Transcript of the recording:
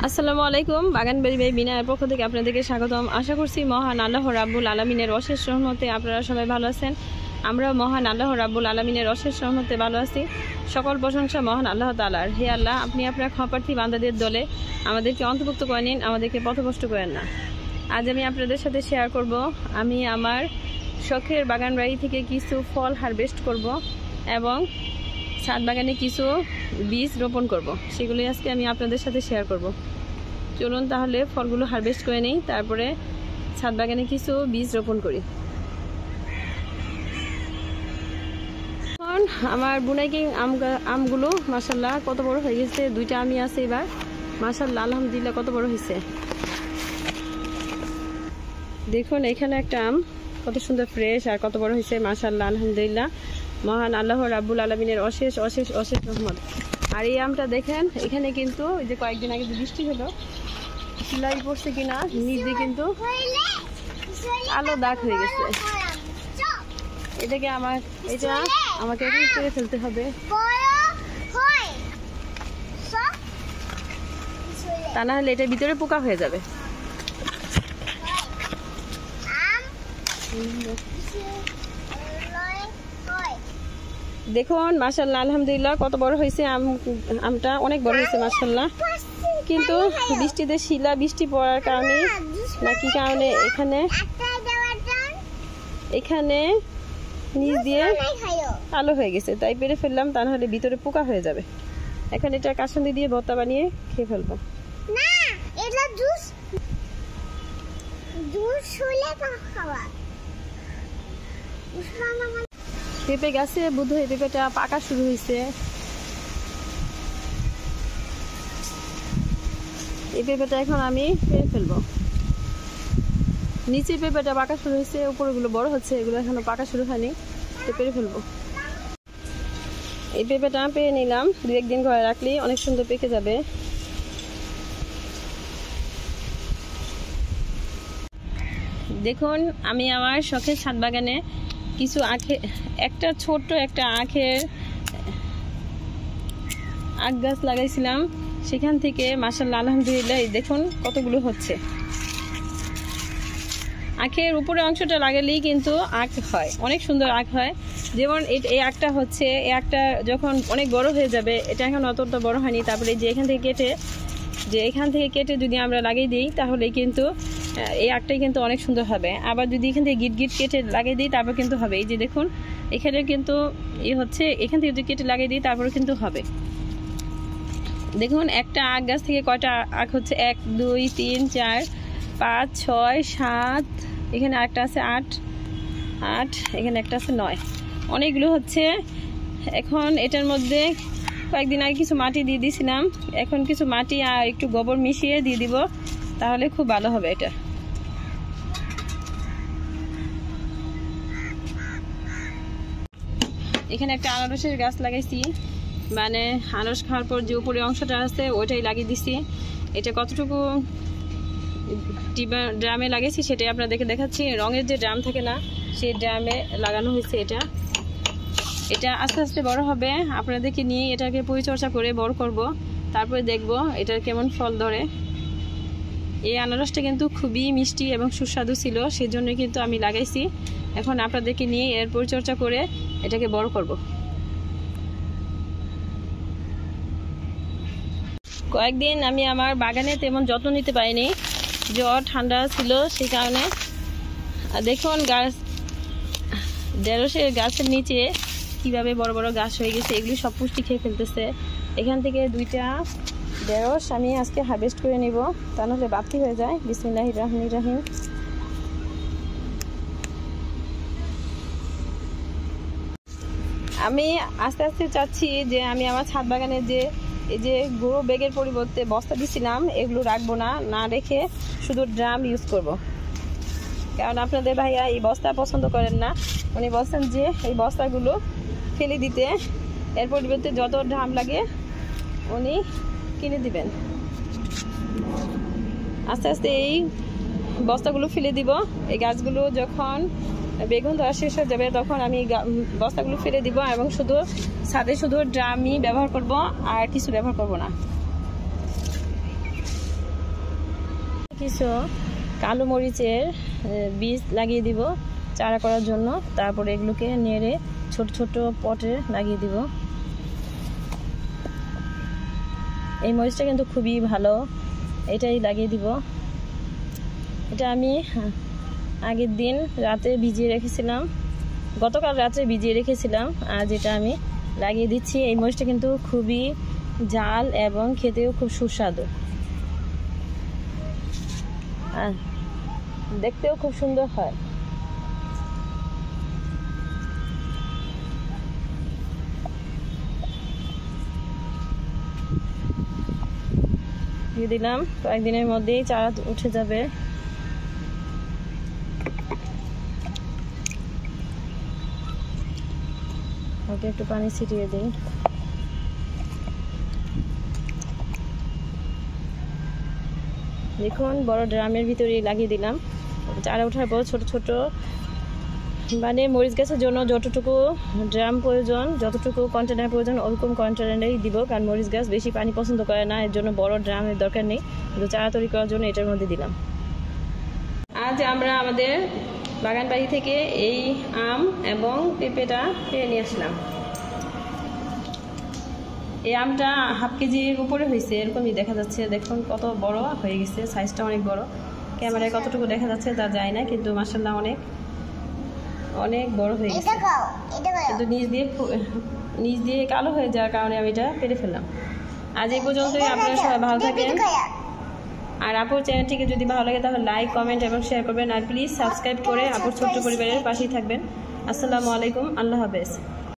আসসালামু আলাইকুম। বাগান বাড়ি বাই বিনায়ের পক্ষ থেকে আপনাদেরকে স্বাগতম। আশা করছি মহান আল্লাহ রাব্বুল আলামিনের অশেষ রহমতে আপনারা সবাই ভালো আছেন। আমরা মহান আল্লাহ রাব্বুল আলামিনের অশেষ রহমতে ভালো আছি। সকল প্রশংসা মহান আল্লাহ তাআলার। হে আল্লাহ, আপনি আপনার ক্ষমাপ্রার্থী বান্দাদের দলে আমাদেরকে অন্তর্ভুক্ত করে নিন, আমাদেরকে পথভ্রষ্ট করেন না। আজ আমি আপনাদের সাথে শেয়ার করব, আমি আমার শখের বাগান বাড়ি থেকে কিছু ফল হারভেস্ট করব এবং ছাদ বাগানে কিছু বীজ রোপণ করব। সেগুলোই আজকে আমি আপনাদের সাথে শেয়ার করব। চলুন তাহলে ফলগুলো হারভেস্ট করে নিই, তারপরে ছাদ বাগানে কিছু বীজ রোপণ করি। এখন আমার বুনাইকিং আমগুলো মাশাআল্লাহ কত বড় হয়ে গেছে। দুইটা আমই আছে এবার, মাশাআল্লাহ আলহামদুলিল্লাহ কত বড় হয়েছে। দেখুন এখানে একটা আম কত সুন্দর ফ্রেশ আর কত বড় হয়েছে, মাশাআল্লাহ আলহামদুলিল্লাহ। মহান আল্লাহ রাব্বুল আলামিনের অশেষ অশেষ অশেষ রহমত। আর এই আমটা দেখেন, এখানে কিন্তু ওই যে কয়েকদিন আগে যে বৃষ্টি হলো, সেলাই পড়ছে কিনা নিচ দিয়ে কিন্তু আলো দাগ হয়ে গেছে। এটা আমাকে এখন কেটে ফেলতে হবে, তা না হলে এটা ভিতরে পোকা হয়ে যাবে। দেখুন মাশাআল্লাহ আলহামদুলিল্লাহ কত বড় হয়েছে আমটা, অনেক বড় হয়েছে মাশাআল্লাহ। কিন্তু বৃষ্টিতে বৃষ্টি পড়ার কারণে নাকি কারণে এখানে নিচ দিয়ে কালো হয়ে গেছে, তাই পেরে ফেললাম, তা নাহলে ভিতরে পোকা হয়ে যাবে। এখন এটা কাসুন্দি দিয়ে ভর্তা বানিয়ে খেয়ে ফেলবো। পেঁপে গাছে বোধহয় পেঁপেটা পাকা শুরু হয়েছে। এই পেঁপেটা এখন আমি পেরে ফেলবো। নিচে পেঁপেটা পাকা শুরু হয়েছে, উপরগুলো বড় হচ্ছে, এগুলো এখনো পাকা শুরু হয়নি, তো পেরে ফেলবো। এই পেঁপেটা পেয়ে নিলাম, দু একদিন ঘরে রাখলেই অনেক সুন্দর পেকে যাবে। দেখুন আমি আমার শখের ছাদ বাগানে কিছু ছোট্ট একটা আখের আখ গাছ লাগাইছিলাম, সেখান থেকে মাশাআল্লাহ আলহামদুলিল্লাহ দেখুন কতগুলো হচ্ছে। আখের উপরে অংশটা লাগালেই কিন্তু আখ হয়, অনেক সুন্দর আখ হয়। যেমন এই আখটা হচ্ছে, এই আখটা যখন অনেক বড় হয়ে যাবে, এটা এখন অতটা বড় হয়নি, তারপরে এখান থেকে কেটে যদি আমরা লাগিয়ে দিই তাহলে কিন্তু এই আখটাই কিন্তু অনেক সুন্দর হবে। আবার যদি এখান থেকে গিট কেটে লাগিয়ে দিই তারপর কিন্তু হবে। এই যে দেখুন এখানে কিন্তু হচ্ছে, এখান থেকে যদি কেটে লাগিয়ে দিই তারপরে কিন্তু হবে। দেখুন একটা আখ গাছ থেকে কয়টা আখ হচ্ছে, 1 2 3 4 5 6 7, এখানে একটা আছে 8, এখানে একটা আছে 9, অনেকগুলো হচ্ছে। এখন এটার মধ্যে কয়েকদিন আগে কিছু মাটি দিয়ে দিয়েছিলাম, এখন কিছু মাটি আর একটু গোবর মিশিয়ে দিয়ে দিব, তাহলে খুব ভালো হবে এটা। এখানে একটা আনারসের গাছ লাগাইছি, মানে আনারস খাওয়ার পর যে উপরে অংশটা আছে ওইটাই লাগিয়ে দিছি। এটা কতটুকু ড্রামে লাগিয়েছি সেটাই আপনাদেরকে দেখাচ্ছি। রঙের যে ড্রাম থাকে না, সেই ড্রামে লাগানো হয়েছে। এটা আস্তে আস্তে বড় হবে, আপনাদেরকে নিয়ে এটাকে পরিচর্যা করে বড় করব, তারপরে দেখব এটার কেমন ফল ধরে। এই আনারসটা কিন্তু খুবই মিষ্টি এবং সুস্বাদু ছিল, সেজন্য কিন্তু আমি লাগাইছি। এখন আপনাদেরকে নিয়ে এর পরিচর্যা করে এটাকে বড় করব। কয়েকদিন আমি আমার বাগানে তেমন যত্ন নিতে পারিনি, জ্বর ঠান্ডা ছিল, সেই কারণে। দেখুন ঢেঁড়সের গাছের নিচে কিভাবে বড় বড় গাছ হয়ে গেছে, এগুলি সব পুষ্টি খেয়ে ফেলতেছে। এখান থেকে 2টা ঢেঁড়স আমি আজকে হারভেস্ট করে নিব, তা নাহলে বাতি হয়ে যায়। বিসমিল্লাহির রহমানির রহিম। আমি আস্তে আস্তে চাচ্ছি যে আমি আমার ছাদ বাগানে এই যে গ্রো ব্যাগের পরিবর্তে বস্তা দিছিলাম, এগুলো রাখবো না রেখে শুধু ড্রাম ইউজ করব। কারণ আপনাদের ভাইয়া এই বস্তা পছন্দ করেন না, উনি বলছেন যে এই বস্তাগুলো ফেলে দিতে, এর পরিবর্তে যত ড্রাম লাগে উনি কিনে দিবেন। আস্তে আস্তে এই বস্তাগুলো ফেলে দিব। এই গাছগুলো যখন বেগুন ধরা শেষ হয়ে যাবে তখন আমি বস্তাগুলো ফেলে দিব এবং ছাদে শুধু ড্রামই ব্যবহার করব, আর কিছু ব্যবহার করব না। কিছু কালো মরিচের বীজ লাগিয়ে দিব চারা করার জন্য। তারপরে এগুলোকে নেড়ে ছোট ছোট পটে লাগিয়ে দিব। এই মরিচটা কিন্তু খুবই ভালো, এটাই লাগিয়ে দিব। এটা আমি আগের দিন রাতে ভিজিয়ে রেখেছিলাম, গতকাল রাত্রে ভিজিয়ে রেখেছিলাম, আজ এটা আমি লাগিয়ে দিচ্ছি। এই মরিচটা কিন্তু খুবই ঝাল এবং খেতেও খুব সুস্বাদু, আর দেখতেও খুব সুন্দর হয়। দিয়ে দিলাম, কয়েকদিনের মধ্যেই চারা উঠে যাবে। ওকে একটু পানি ছিটিয়ে দিই। দেখুন বড় ড্রামের ভিতরে লাগিয়ে দিলাম। চারা ওঠার পর ছোট ছোট মানে মরিচ গাছের জন্য যতটুকু ড্রাম প্রয়োজন, যতটুকু কন্টেনার প্রয়োজন ওরকম কন্টেনারেই দিব, কারণ মরিচ গাছ বেশি পানি পছন্দ করে না, এর জন্য বড় ড্রামের দরকার নেই। কিন্তু চারা তৈরি করার জন্য এটার মধ্যে দিলাম। আজ আমরা আমাদের বাগান বাড়ি থেকে এই আম এবং পেঁপেটা পেরে নিয়ে আসলাম। এই আমটা হাফ কেজির উপরে হয়েছে, এরকমই দেখা যাচ্ছে। দেখুন কত বড় হয়ে গেছে, সাইজটা অনেক বড়। ক্যামেরায় কতটুকু দেখা যাচ্ছে তা যায় না, কিন্তু মাশাআল্লাহ অনেক অনেক বড় হয়ে গেছে। কিন্তু নিচ দিয়ে কালো হয়ে যাওয়ার কারণে আমি এটা পেরে ফেললাম। আজ এই পর্যন্তই। আপনারা সবাই ভালো থাকেন। আর আপুর চ্যানেলটিকে যদি ভালো লাগে তাহলে লাইক, কমেন্ট এবং শেয়ার করবেন। আর প্লিজ সাবস্ক্রাইব করে আপুর ছোট্ট পরিবারের পাশেই থাকবেন। আসসালামু আলাইকুম, আল্লাহ হাফেজ।